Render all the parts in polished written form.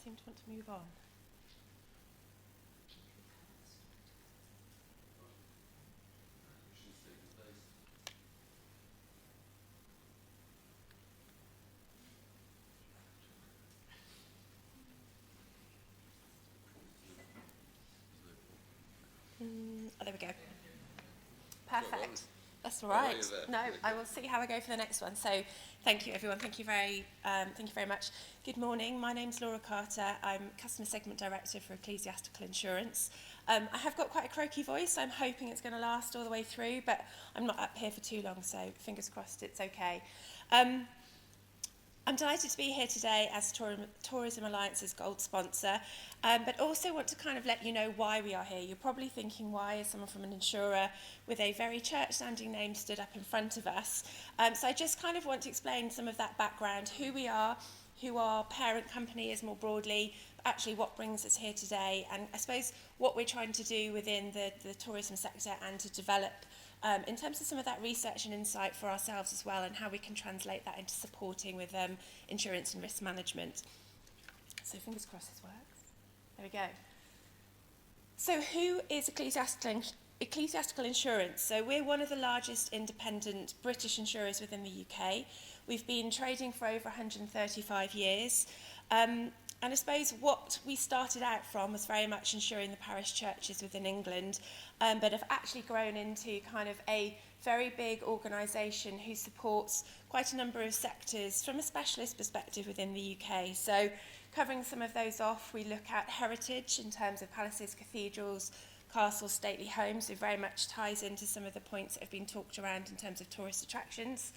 doesn't seem to want to move on. Oh, there we go. Perfect. That's all right. No, I will see how I go for the next one. So thank you, everyone. Thank you very much. Good morning. My name's Laura Carter. I'm Customer Segment Director for Ecclesiastical Insurance. I have got quite a croaky voice. I'm hoping it's going to last all the way through, but I'm not up here for too long, so fingers crossed it's okay. I'm delighted to be here today as Tourism Alliance's gold sponsor, but also want to kind of let you know why we are here. You're probably thinking, why is someone from an insurer with a very church-sounding name stood up in front of us? So I just kind of want to explain some of that background, who we are, who our parent company is more broadly, actually what brings us here today, and I suppose what we're trying to do within the tourism sector and to develop in terms of some of that research and insight for ourselves as well, and how we can translate that into supporting with insurance and risk management. So fingers crossed this works. There we go. So who is Ecclesiastical Insurance? So we're one of the largest independent British insurers within the UK. We've been trading for over 135 years. And I suppose what we started out from was very much insuring the parish churches within England, but have actually grown into kind of a very big organisation who supports quite a number of sectors from a specialist perspective within the UK. So covering some of those off, we look at heritage in terms of palaces, cathedrals, castles, stately homes. It very much ties into some of the points that have been talked around in terms of tourist attractions.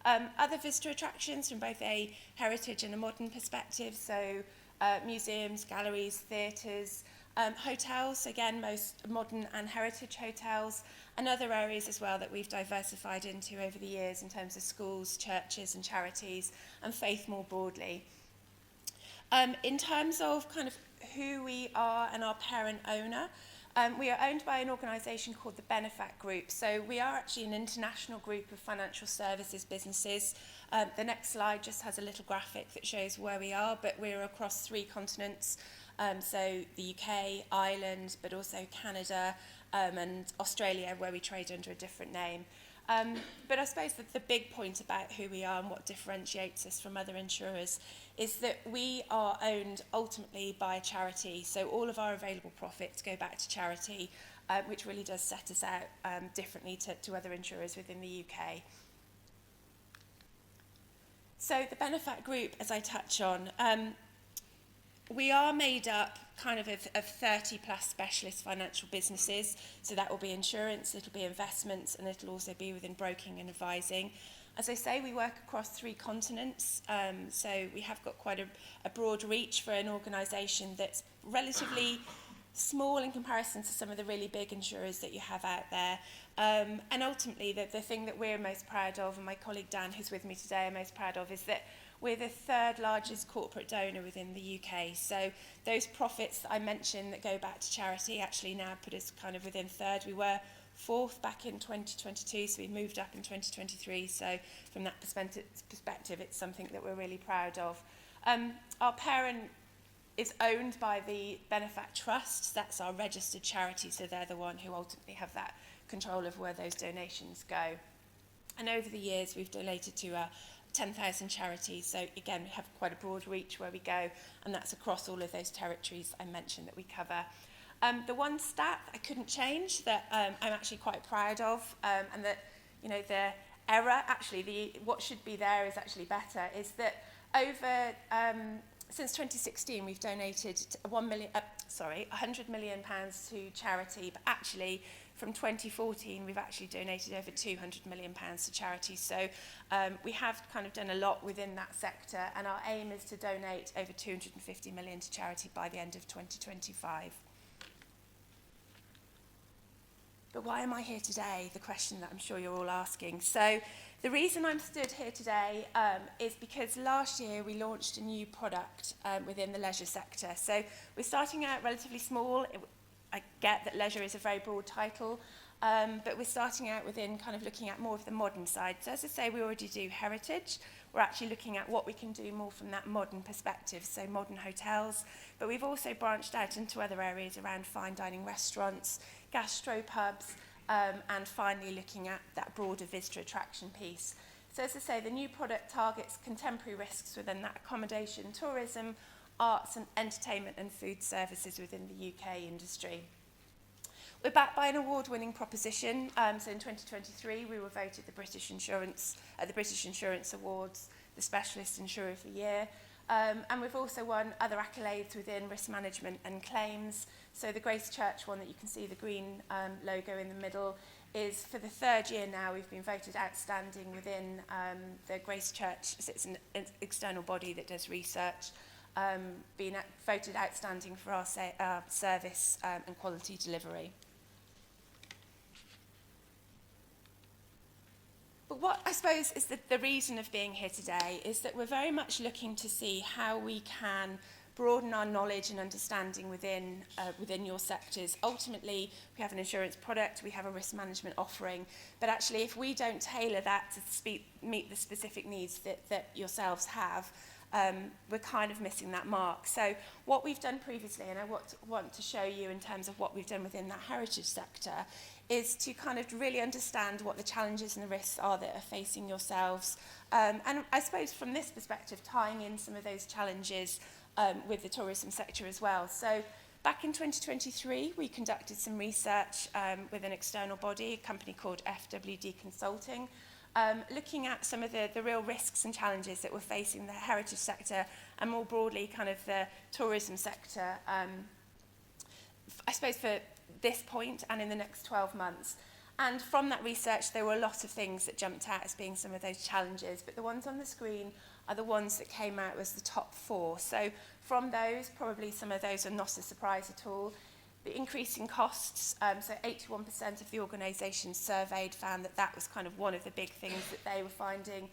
Other visitor attractions from both a heritage and a modern perspective, so museums, galleries, theatres, hotels, again, most modern and heritage hotels, and other areas as well that we've diversified into over the years in terms of schools, churches and charities, and faith more broadly. In terms of kind of who we are and our parent owner, we are owned by an organisation called the Benefat Group. So we are actually an international group of financial services businesses. The next slide just has a little graphic that shows where we are, but we're across 3 continents. So the UK, Ireland, but also Canada and Australia, where we trade under a different name. But I suppose that the big point about who we are and what differentiates us from other insurers is that we are owned ultimately by a charity. So all of our available profits go back to charity, which really does set us out differently to other insurers within the UK. So the Benefat Group, as I touch on, we are made up kind of 30 plus specialist financial businesses. So that will be insurance, it'll be investments, and it'll also be within broking and advising. As I say, we work across 3 continents. So we have got quite a broad reach for an organisation that's relatively small in comparison to some of the really big insurers that you have out there. And ultimately, the thing that we're most proud of, and my colleague Dan, who's with me today, are most proud of, is that we're the 3rd largest corporate donor within the UK. So those profits that I mentioned that go back to charity actually now put us kind of within 3rd. We were 4th back in 2022, so we moved up in 2023. So from that perspective, it's something that we're really proud of. Our parent is owned by the Benefat Trust. That's our registered charity, so they're the one who ultimately have that control of where those donations go. And over the years, we've donated to 10,000 charities. So again, we have quite a broad reach where we go, and that's across all of those territories I mentioned that we cover. The one stat I couldn't change that I'm actually quite proud of, and that, you know, the error, actually, what should be there is actually better, is that over since 2016, we've donated 100 million pounds to charity, but actually from 2014, we've actually donated over 200 million pounds to charity. So we have kind of done a lot within that sector, and our aim is to donate over 250 million to charity by the end of 2025. But why am I here today? The question that I'm sure you're all asking. So the reason I'm stood here today is because last year we launched a new product within the leisure sector. So we're starting out relatively small. I get that leisure is a very broad title, but we're starting out within kind of looking at more of the modern side. So as I say, we already do heritage. we're actually looking at what we can do more from that modern perspective, so modern hotels. But we've also branched out into other areas around fine dining restaurants, gastropubs, and finally looking at that broader visitor attraction piece. So as I say, the new product targets contemporary risks within that accommodation, tourism, arts and entertainment and food services within the UK industry. We're backed by an award-winning proposition. So in 2023, we were voted the British Insurance Awards, the Specialist Insurer of the Year. And we've also won other accolades within risk management and claims. So the Grace Church one that you can see, the green logo in the middle, is for the third year now we've been voted outstanding within the Grace Church. So it's an external body that does research, being voted outstanding for our service and quality delivery. But what I suppose is the reason of being here today is that we're very much looking to see how we can broaden our knowledge and understanding within your sectors. Ultimately, we have an insurance product, we have a risk management offering, but actually if we don't tailor that to meet the specific needs that yourselves have, we're kind of missing that mark. So what we've done previously, and I want to show you in terms of what we've done within that heritage sector, is to kind of really understand what the challenges and the risks are that are facing yourselves. And I suppose from this perspective, tying in some of those challenges with the tourism sector as well. So back in 2023, we conducted some research with an external body, a company called FWD Consulting, looking at some of the real risks and challenges that we're facing in the heritage sector and more broadly kind of the tourism sector, I suppose for this point and in the next 12 months. And from that research, there were a lot of things that jumped out as being some of those challenges, but the ones on the screen are the ones that came out as the top 4. So from those, probably some of those are not a surprise at all. The increasing costs, so 81% of the organisations surveyed found that was kind of one of the big things that they were finding.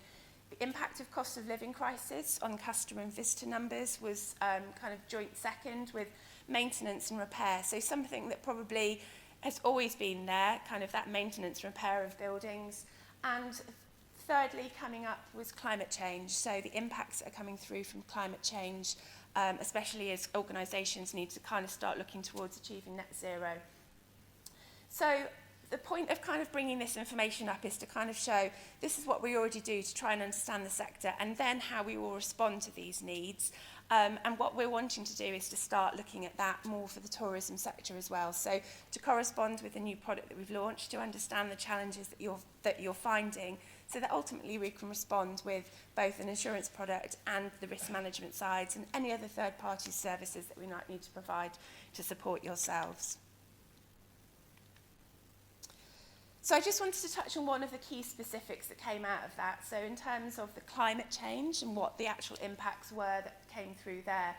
The impact of cost of living crisis on customer and visitor numbers was kind of joint second with maintenance and repair. So something that probably has always been there, kind of that maintenance and repair of buildings. And thirdly, coming up was climate change. So the impacts that are coming through from climate change, especially as organisations need to kind of start looking towards achieving net zero. So the point of kind of bringing this information up is to kind of show this is what we already do to try and understand the sector and then how we will respond to these needs. And what we're wanting to do is to start looking at that more for the tourism sector as well. So to correspond with the new product that we've launched, to understand the challenges that you're finding, so that ultimately we can respond with both an insurance product and the risk management sides and any other third-party services that we might need to provide to support yourselves. So I just wanted to touch on one of the key specifics that came out of that. So in terms of the climate change and what the actual impacts were that came through there.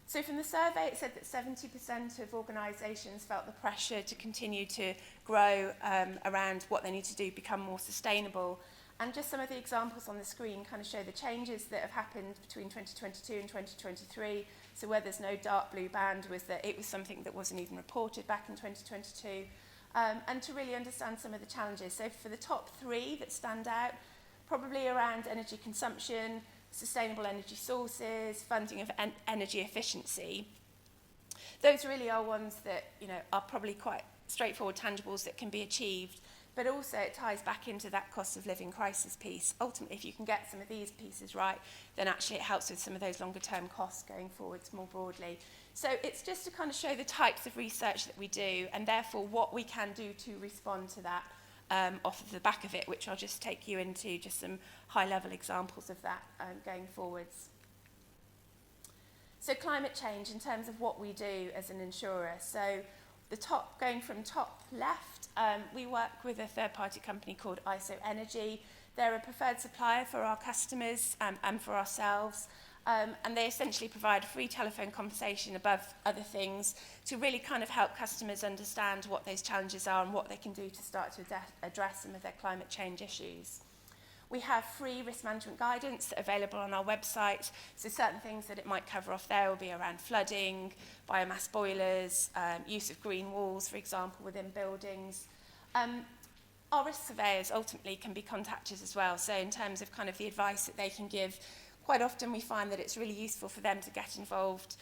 So from the survey, it said that 70% of organisations felt the pressure to continue to grow around what they need to do to become more sustainable. And just some of the examples on the screen kind of show the changes that have happened between 2022 and 2023. So where there's no dark blue band was that it was something that wasn't even reported back in 2022. And to really understand some of the challenges. So for the top 3 that stand out, probably around energy consumption, sustainable energy sources, funding of energy efficiency. Those really are ones that, are probably quite straightforward tangibles that can be achieved, but also it ties back into that cost of living crisis piece. Ultimately, if you can get some of these pieces right, then actually it helps with some of those longer term costs going forwards more broadly. So it's just to kind of show the types of research that we do and therefore what we can do to respond to that off of the back of it, which I'll just take you into just some high-level examples of that going forwards. So climate change in terms of what we do as an insurer. So going from top left, we work with a third-party company called ISO Energy. They're a preferred supplier for our customers and for ourselves. And they essentially provide a free telephone conversation above other things to really kind of help customers understand what those challenges are and what they can do to start to address some of their climate change issues. We have free risk management guidance available on our website. So certain things that it might cover off there will be around flooding, biomass boilers, use of green walls, for example, within buildings. our risk surveyors ultimately can be contacted as well. So in terms of kind of the advice that they can give, quite often we find that it's really useful for them to get involved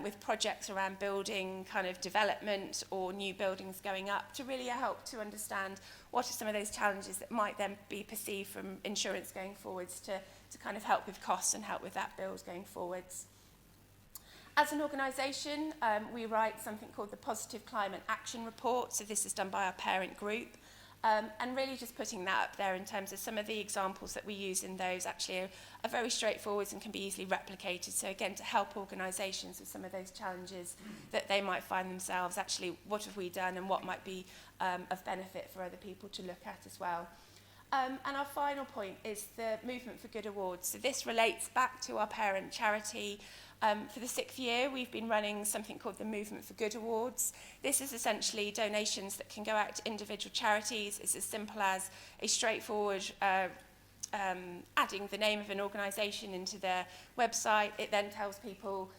with projects around building kind of development or new buildings going up to really help to understand what are some of those challenges that might then be perceived from insurance going forwards to kind of help with costs and help with that build going forwards. As an organisation, we write something called the Positive Climate Action Report. So this is done by our parent group. And really just putting that up there in terms of some of the examples that we use in those actually are very straightforward and can be easily replicated. So again, to help organisations with some of those challenges that they might find themselves, actually, what have we done and what might be of benefit for other people to look at as well. And our final point is the Movement for Good Awards. So this relates back to our parent charity. For the 6th year, we've been running something called the Movement for Good Awards. This is essentially donations that can go out to individual charities. It's as simple as a straightforward adding the name of an organisation into their website. It then tells people,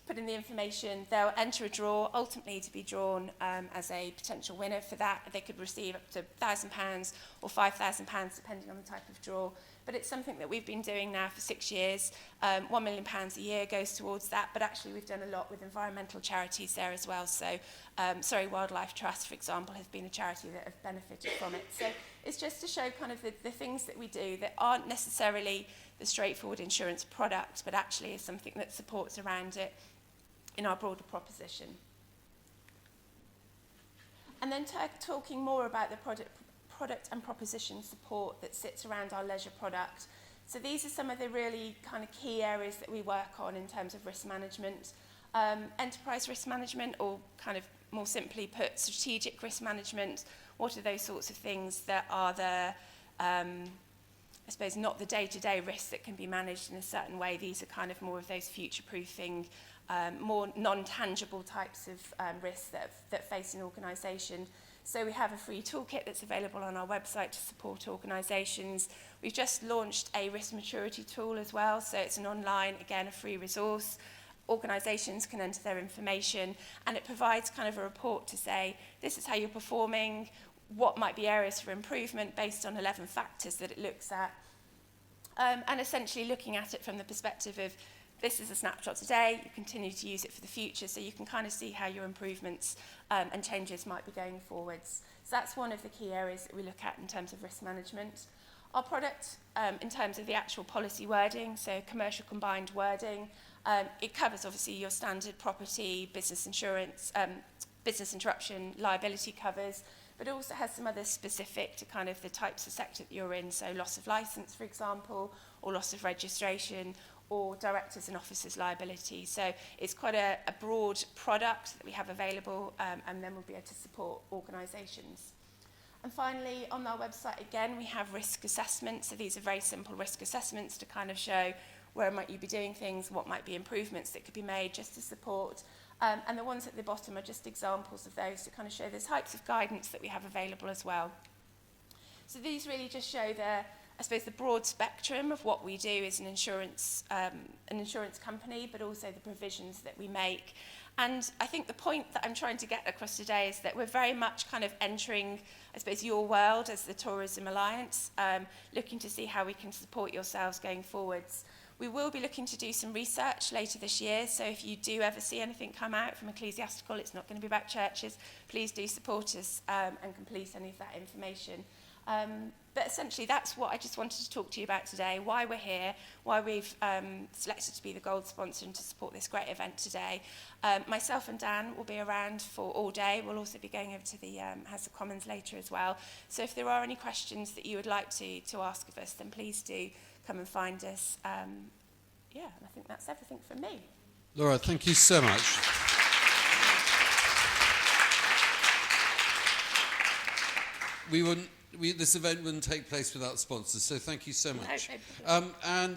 put in the information, they'll enter a draw, ultimately to be drawn as a potential winner for that. They could receive up to £1,000 or £5,000, depending on the type of draw. But it's something that we've been doing now for 6 years. £1 million a year goes towards that, but actually we've done a lot with environmental charities there as well. So Surrey Wildlife Trust, for example, has been a charity that have benefited from it. So it's just to show kind of the things that we do that aren't necessarily the straightforward insurance product, but actually is something that supports around it in our broader proposition. And then talking more about the product and proposition support that sits around our leisure product. So these are some of the really kind of key areas that we work on in terms of risk management. Enterprise risk management, or kind of more simply put, strategic risk management. What are those sorts of things that are the, I suppose, not the day-to-day risks that can be managed in a certain way? These are kind of more of those future-proofing, more non-tangible types of risks that face an organisation. So we have a free toolkit that's available on our website to support organisations. We've just launched a risk maturity tool as well. So it's an online, again, a free resource. Organisations can enter their information, and it provides kind of a report to say, this is how you're performing, what might be areas for improvement based on 11 factors that it looks at. And essentially looking at it from the perspective of, this is a snapshot today, you continue to use it for the future, so you can kind of see how your improvements and changes might be going forwards. So that's one of the key areas that we look at in terms of risk management. Our product, in terms of the actual policy wording, so commercial combined wording, it covers obviously your standard property, business insurance, business interruption, liability covers, but it also has some other specific to kind of the types of sector that you're in, so loss of licence, for example, or loss of registration, or directors and officers liability. So it's quite a broad product that we have available, and then we'll be able to support organisations. And finally, on our website, again, we have risk assessments. So these are very simple risk assessments to kind of show where might you be doing things, what might be improvements that could be made just to support. And the ones at the bottom are just examples of those to kind of show the types of guidance that we have available as well. So these really just show I suppose the broad spectrum of what we do as an insurance company, but also the provisions that we make. And I think the point that I'm trying to get across today is that we're very much kind of entering, I suppose, your world as the Tourism Alliance, looking to see how we can support yourselves going forwards. We will be looking to do some research later this year, so if you do ever see anything come out from Ecclesiastical, it's not going to be about churches, please do support us and complete any of that information. But essentially, that's what I just wanted to talk to you about today, why we're here, why we've selected to be the gold sponsor and to support this great event today. Myself and Dan will be around for all day. We'll also be going over to the House of Commons later as well. So if there are any questions that you would like to ask of us, then please do come and find us. And I think that's everything from me. Laura, thank you so much. This event wouldn't take place without sponsors, so thank you so much. No, no. And